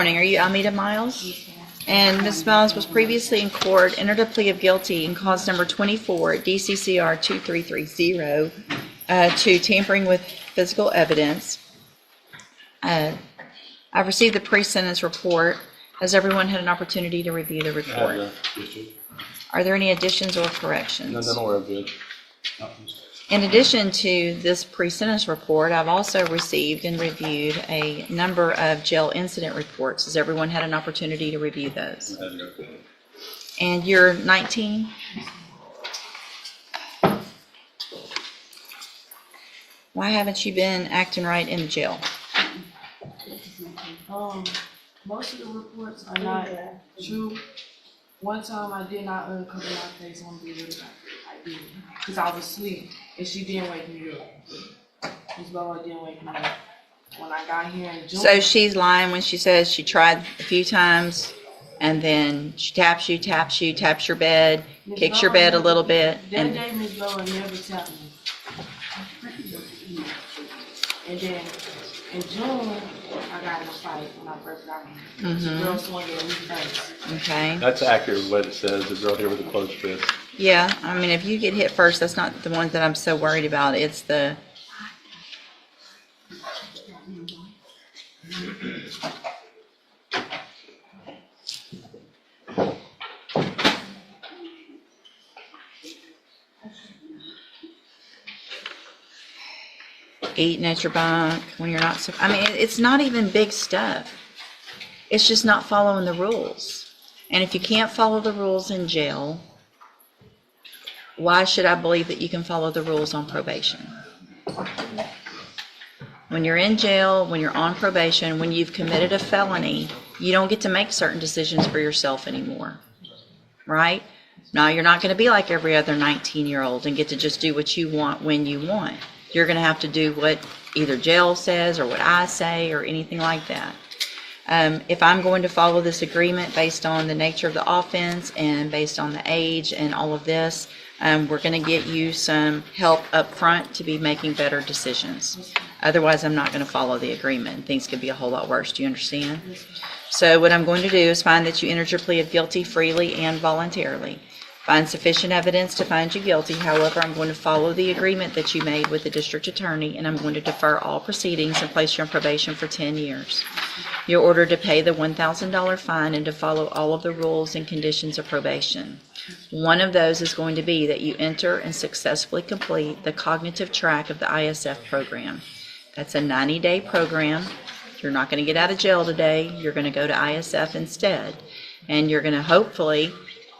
Morning. Are you Almeida Miles? And Ms. Miles was previously in court, entered a plea of guilty in cause number 24, DCCR 2330, to tampering with physical evidence. I've received the pre-sentence report. Has everyone had an opportunity to review the report? Are there any additions or corrections? No, no, we're good. In addition to this pre-sentence report, I've also received and reviewed a number of jail incident reports. Has everyone had an opportunity to review those? And you're 19? Why haven't you been acting right in the jail? Most of the reports are not true. One time I did not uncover my face on video. I did, because I was asleep, and she didn't wake me up. Ms. Boa didn't wake me up. When I got here in June. So she's lying when she says she tried a few times, and then she taps you, taps your bed, kicks your bed a little bit. That day, Ms. Boa never tapped me. And then in June, I got in a fight when I first got here. The girl swung at me first. Okay. That's accurate what it says. The girl here with the closed fist. Yeah, I mean, if you get hit first, that's not the one that I'm so worried about. It's the... eating at your bunk when you're not... I mean, it's not even big stuff. It's just not following the rules. And if you can't follow the rules in jail, why should I believe that you can follow the rules on probation? When you're in jail, when you're on probation, when you've committed a felony, you don't get to make certain decisions for yourself anymore, right? Now, you're not going to be like every other 19-year-old and get to just do what you want when you want. You're going to have to do what either jail says or what I say or anything like that. If I'm going to follow this agreement based on the nature of the offense and based on the age and all of this, we're going to get you some help up front to be making better decisions. Otherwise, I'm not going to follow the agreement. Things could be a whole lot worse. Do you understand? So what I'm going to do is find that you entered your plea of guilty freely and voluntarily. Find sufficient evidence to find you guilty. However, I'm going to follow the agreement that you made with the district attorney, and I'm going to defer all proceedings and place you on probation for 10 years. You're ordered to pay the $1,000 fine and to follow all of the rules and conditions of probation. One of those is going to be that you enter and successfully complete the cognitive track of the ISF program. That's a 90-day program. You're not going to get out of jail today. You're going to go to ISF instead, and you're going to hopefully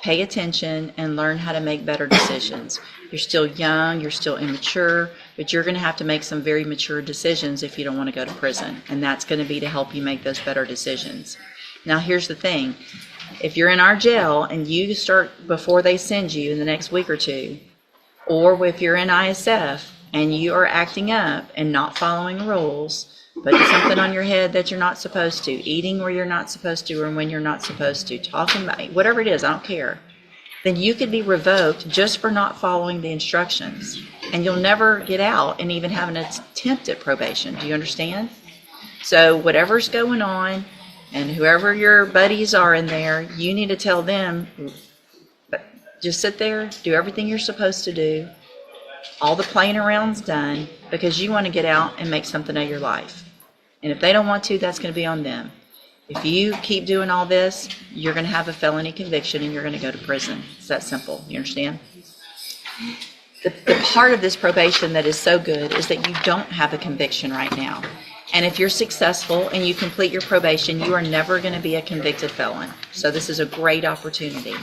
pay attention and learn how to make better decisions. You're still young, you're still immature, but you're going to have to make some very mature decisions if you don't want to go to prison. And that's going to be to help you make those better decisions. Now, here's the thing. If you're in our jail and you start before they send you in the next week or two, or if you're in ISF and you are acting up and not following rules, putting something on your head that you're not supposed to, eating where you're not supposed to or when you're not supposed to, talking about whatever it is, I don't care, then you could be revoked just for not following the instructions. And you'll never get out and even have an attempt at probation. Do you understand? So whatever's going on and whoever your buddies are in there, you need to tell them, just sit there, do everything you're supposed to do. All the playing around's done because you want to get out and make something of your life. And if they don't want to, that's going to be on them. If you keep doing all this, you're going to have a felony conviction and you're going to go to prison. It's that simple. You understand? The part of this probation that is so good is that you don't have a conviction right now. And if you're successful and you complete your probation, you are never going to be a convicted felon. So this is a great opportunity.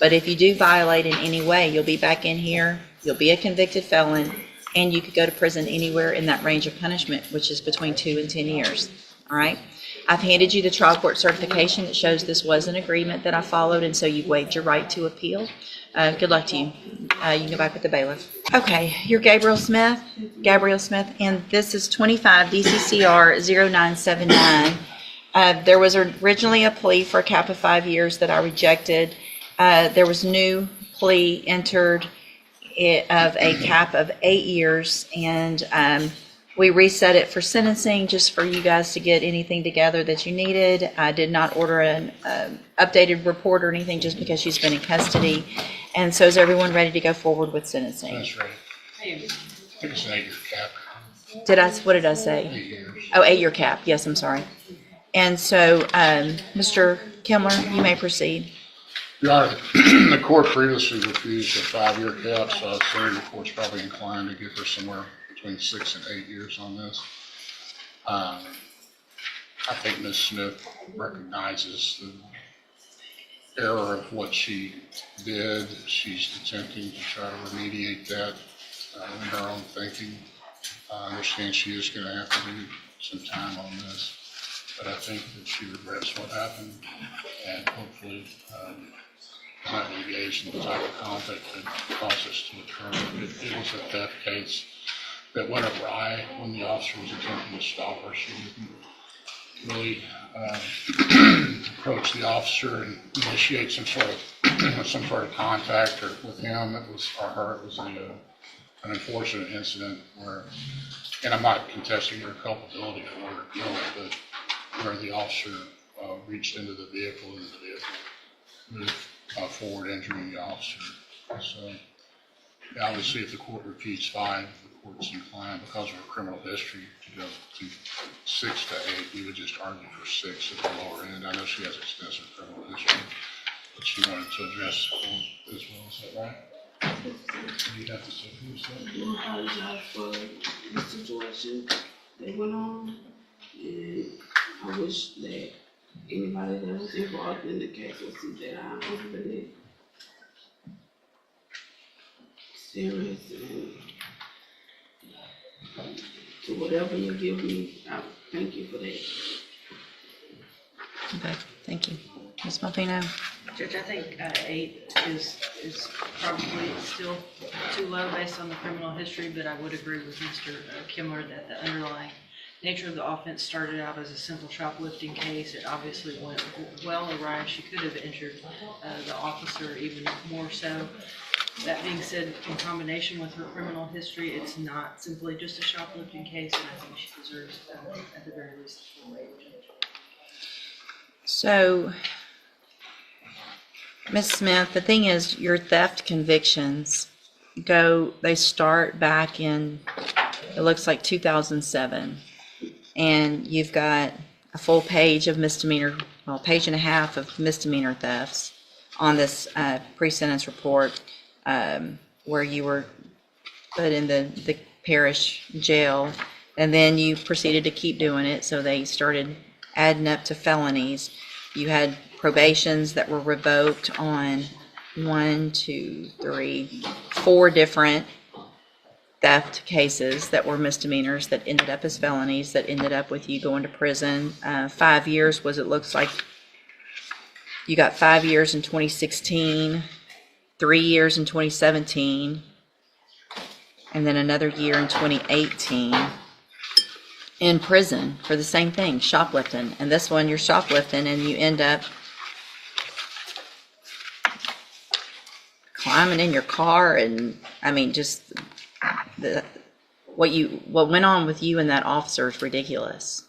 But if you do violate in any way, you'll be back in here, you'll be a convicted felon, and you could go to prison anywhere in that range of punishment, which is between 2 and 10 years. All right? I've handed you the trial court certification that shows this was an agreement that I followed, and so you've waived your right to appeal. Good luck to you. You can go back with the bailiff. Okay, you're Gabriel Smith, and this is 25 DCCR 0979. There was originally a plea for a cap of 5 years that I rejected. There was new plea entered of a cap of 8 years, and We reset it for sentencing, just for you guys to get anything together that you needed. I did not order an updated report or anything just because she's been in custody. And so is everyone ready to go forward with sentencing? That's right. I think it's an 8-year cap. What did I say? 8 years. Oh, 8-year cap. Yes, I'm sorry. And so, Mr. Kimler, you may proceed. Your Honor, the court previously refused a 5-year cap, so I assume the court's probably inclined to give her somewhere between 6 and 8 years on this. I think Ms. Smith recognizes the error of what she did. She's attempting to try to remediate that in her own thinking. I understand she is going to have to do some time on this, but I think that she regrets what happened, and hopefully not engaged in the type of conduct that caused this to occur. It was a theft case that went awry when the officer was attempting to stop her. She didn't really approach the officer and initiate some sort of contact with him. It was an unfortunate incident where, and I'm not contesting her culpability for her guilt, but where the officer reached into the vehicle and the vehicle moved forward, injuring the officer. So, yeah, obviously, if the court repeats 5, the court's inclined, because of her criminal history, to go to 6 to 8. We would just argue for 6 at the lower end. I know she has extensive criminal history, but she wanted to address the court as well. Is that right? You have to say for yourself. I do apologize for the situation that went on, and I wish that anybody that was involved in the case would see that I'm overly serious, and to whatever you give me, I thank you for that. Okay, thank you. Ms. Malvino? Judge, I think 8 is probably still too low based on the criminal history, but I would agree with Mr. Kimler that the underlying nature of the offense started out as a simple shoplifting case. It obviously went well awry. She could have injured the officer even more so. That being said, in combination with her criminal history, it's not simply just a shoplifting case, and I think she deserves, at the very least, a full wage. So, Ms. Smith, the thing is, your theft convictions they start back in, it looks like 2007. And you've got a full page of misdemeanor, well, page and a half of misdemeanor thefts on this pre-sentence report, where you were put in the parish jail, and then you proceeded to keep doing it, so they started adding up to felonies. You had probations that were revoked on 4 different theft cases that were misdemeanors that ended up as felonies, that ended up with you going to prison. 5 years was, it looks like you got 5 years in 2016, 3 years in 2017, and then another year in 2018 in prison for the same thing, shoplifting. And this one, you're shoplifting and you end up climbing in your car, and I mean, just what went on with you and that officer is ridiculous,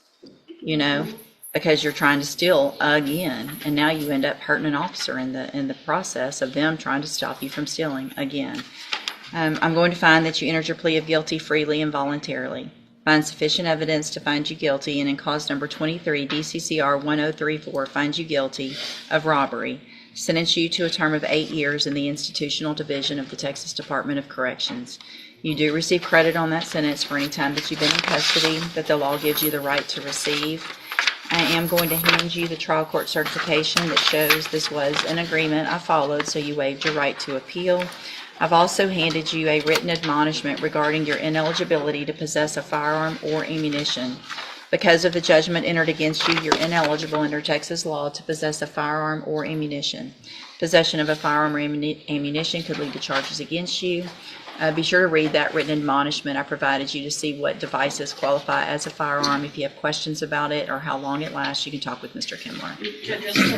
because you're trying to steal again, and now you end up hurting an officer in the process of them trying to stop you from stealing again. I'm going to find that you entered your plea of guilty freely and voluntarily. Find sufficient evidence to find you guilty, and in cause number 23, DCCR 1034, finds you guilty of robbery. Sentence you to a term of 8 years in the Institutional Division of the Texas Department of Corrections. You do receive credit on that sentence for any time that you've been in custody that the law gives you the right to receive. I am going to hand you the trial court certification that shows this was an agreement I followed, so you waived your right to appeal. I've also handed you a written admonishment regarding your ineligibility to possess a firearm or ammunition. Because of the judgment entered against you, you're ineligible under Texas law to possess a firearm or ammunition. Possession of a firearm or ammunition could lead to charges against you. Be sure to read that written admonishment I provided you to see what devices qualify as a firearm. If you have questions about it or how long it lasts, you can talk with Mr. Kimler.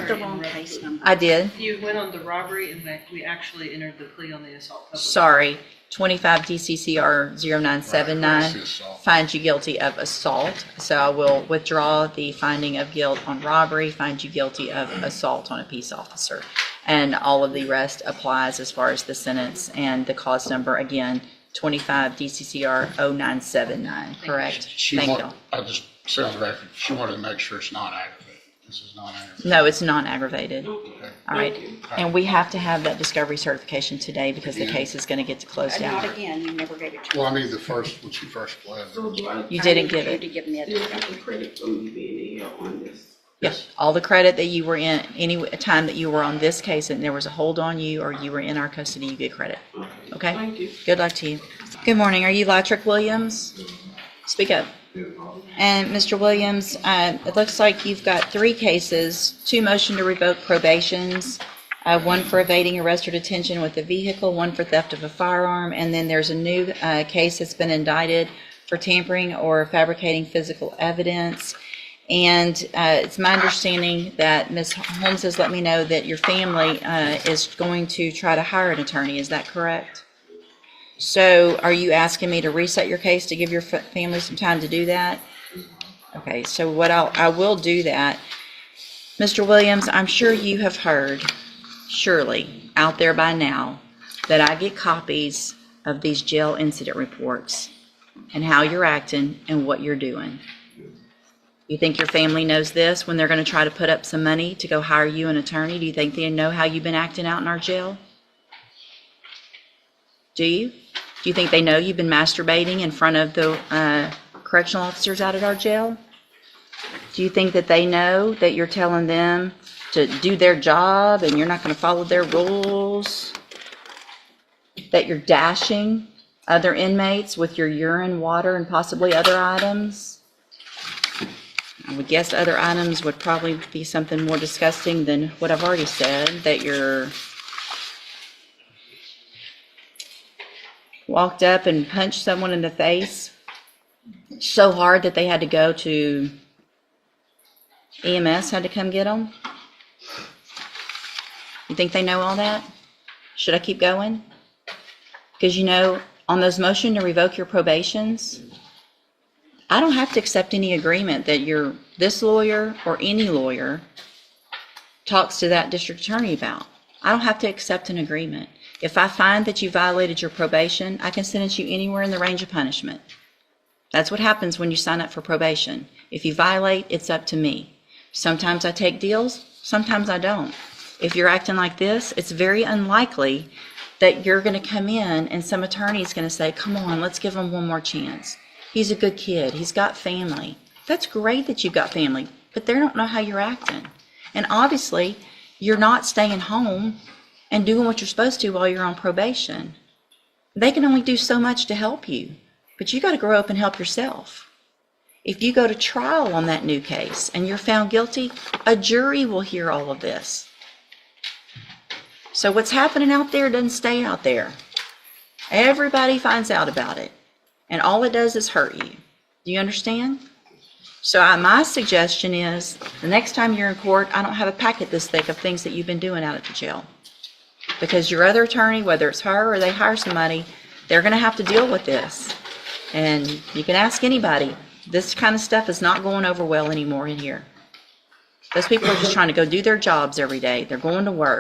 The wrong case number. I did. You went on the robbery and we actually entered the plea on the assault. public. Sorry, 25 DCCR 0979 That's the assault. finds you guilty of assault. So I will withdraw the finding of guilt on robbery, find you guilty of assault on a peace officer. And all of the rest applies as far as the sentence and the cause number, again, 25 DCCR 0979, correct? Thank you. I just said on the record, she wanted to make sure it's not aggravated. This is not aggravated. No, it's non-aggravated. Okay. All right. And we have to have that discovery certification today because the case is going to get to close Not down. again, you never gave it to me. Well, I mean, the first, when she first pled. So do I? You didn't give You it. to give me a Still get discovery. the credit for me being in here on this. Yes, all the credit that you were in, any time that you were on this case and there was a hold on you or you were in our custody, you get credit. Okay? Thank you. Good luck to you. Good morning. Are you Latrick Williams? Speak up. And Mr. Williams, it looks like you've got 3 cases, 2 motion to revoke probations, 1 for evading arrest or detention with a vehicle, 1 for theft of a firearm, and then there's a new case that's been indicted for tampering or fabricating physical evidence. And it's my understanding that Ms. Holmes has let me know that your family is going to try to hire an attorney. Is that correct? So are you asking me to reset your case to give your family some time to do that? Okay, so what I will do that. Mr. Williams, I'm sure you have heard, surely, out there by now, that I get copies of these jail incident reports and how you're acting and what you're doing. You think your family knows this when they're going to try to put up some money to go hire you an attorney? Do you think they know how you've been acting out in our jail? Do you? Do you think they know you've been masturbating in front of the correctional officers out at our jail? Do you think that they know that you're telling them to do their job and you're not going to follow their rules? That you're dashing other inmates with your urine, water, and possibly other items? I would guess other items would probably be something more disgusting than what I've already said, that you're walked up and punched someone in the face so hard that they had to go to EMS, had to come get them. You think they know all that? Should I keep going? Because on those motion to revoke your probations, I don't have to accept any agreement that this lawyer or any lawyer talks to that district attorney about. I don't have to accept an agreement. If I find that you violated your probation, I can sentence you anywhere in the range of punishment. That's what happens when you sign up for probation. If you violate, it's up to me. Sometimes I take deals, sometimes I don't. If you're acting like this, it's very unlikely that you're going to come in and some attorney is going to say, come on, let's give him one more chance. He's a good kid. He's got family. That's great that you've got family, but they don't know how you're acting. And obviously, you're not staying home and doing what you're supposed to while you're on probation. They can only do so much to help you, but you got to grow up and help yourself. If you go to trial on that new case and you're found guilty, a jury will hear all of this. So what's happening out there doesn't stay out there. Everybody finds out about it. And all it does is hurt you. Do you understand? So my suggestion is, the next time you're in court, I don't have a packet this thick of things that you've been doing out at the jail. Because your other attorney, whether it's her or they hire somebody, they're going to have to deal with this. And you can ask anybody. This kind of stuff is not going over well anymore in here. Those people are just trying to go do their jobs every day. They're going to work.